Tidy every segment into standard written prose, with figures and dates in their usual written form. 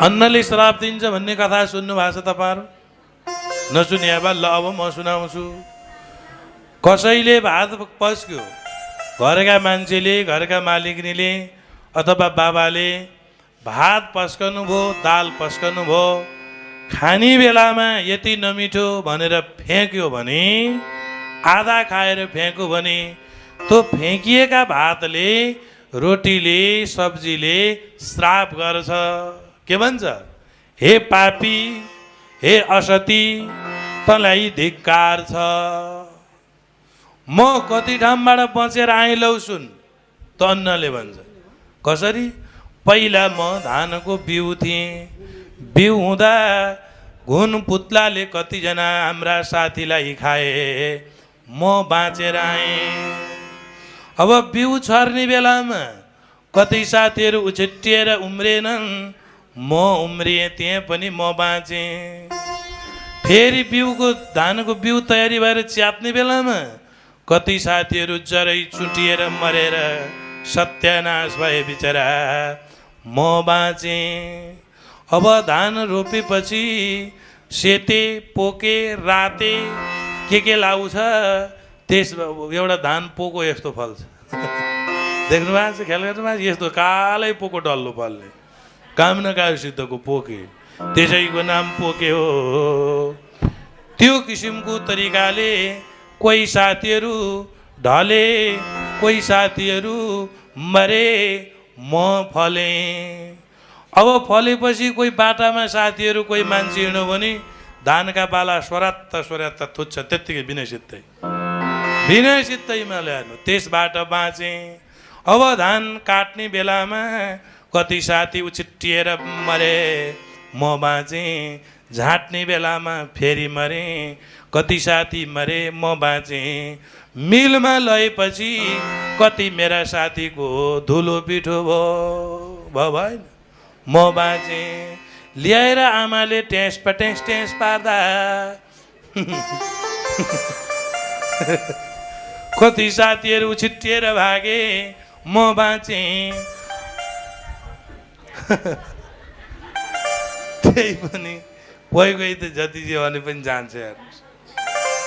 अन्नले श्राप दिन्छ भन्ने कथा सुन्नु भएको छ तपाईँहरू? नसुने भए ल अब म सुनाउँछु। कसैले भात पस्क्यो, घरका मान्छेले, घरका मालिकनीले अथवा बाबाले भात पस्कनु भयो, दाल पस्कनु भयो, खाने बेलामा यति नमिठो भनेर फ्याँक्यो भने, आधा खाएर फ्याँक्यो भने त्यो फ्याँकिएका भातले, रोटीले, सब्जीले श्राप गर्छ। के भन्छ? हे पापी, हे असती, तँलाई धिक्कार छ। म कति ठाउँबाट बचेर आएँ लौ सुन, त अन्नले भन्छ। कसरी? पहिला म धानको बिउ थिएँ, बिउ हुँदा घुन पुत्लाले कतिजना हाम्रा साथीलाई खाए, म बाँचेर आएँ। अब बिउ छर्ने बेलामा कति साथीहरू उछिट्टिएर उम्रेनन्, म उम्रिएँ, त्यहाँ पनि म बाँचेँ। फेरि बिउको धानको बिउ तयारी भएर च्याप्ने बेलामा कति साथीहरू जरै चुटिएर मरेर सत्यानाश भए बिचरा, म बाँचेँ। अब धान रोपेपछि सेते, पोके, राते के लाउँछ, त्यस एउटा धान पोको यस्तो फल्छ। देख्नु भएको छ? ख्याल गर्नु भएको छ? यस्तो कालै पोको डल्लो फल्ने, काम नकासितको पोके, त्यसैको नाम पोके हो। त्यो किसिमको तरिकाले कोही साथीहरू ढले, कोही साथीहरू मरे, म फलेँ। अब फलेपछि कोही बाटामा साथीहरू कोही मान्छे हिँड्यो भने धानका बाला स्वरात्त स्वरात्त थुच्छ, त्यत्तिकै विनयसित्तैमा ल्यानु, त्यसबाट बाँचेँ। अब धान काट्ने बेलामा कति साथी उछिट्टिएर मरे, म बाँचेँ। झाँट्ने बेलामा फेरि मरेँ, कति साथी मरे, म बाँचेँ। मिलमा लएपछि कति मेरा साथीको धुलो पिठो भयो भएन, म बाँचेँ। ल्याएर आमाले टेस पार्दा कति साथीहरू उछिट्टिएर भागे, म बाँचेँ। त्यही पनि कोही त जति जे भने पनि जान्छ यार,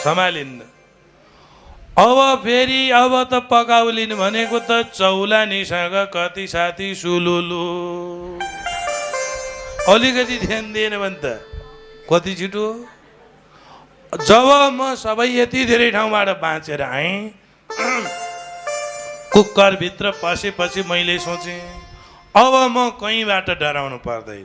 सम्हालिन्न। अब फेरि अब त पकाउलिन् भनेको त चौलानीसँग कति साथी सुलुलु। अलिकति ध्यान दिएन भने त कति छिटो। जब म सबै यति धेरै ठाउँबाट बाँचेर आएँ, कुकरभित्र पसेपछि मैले सोचेँ अब म कहीँबाट डराउनु पर्दैन।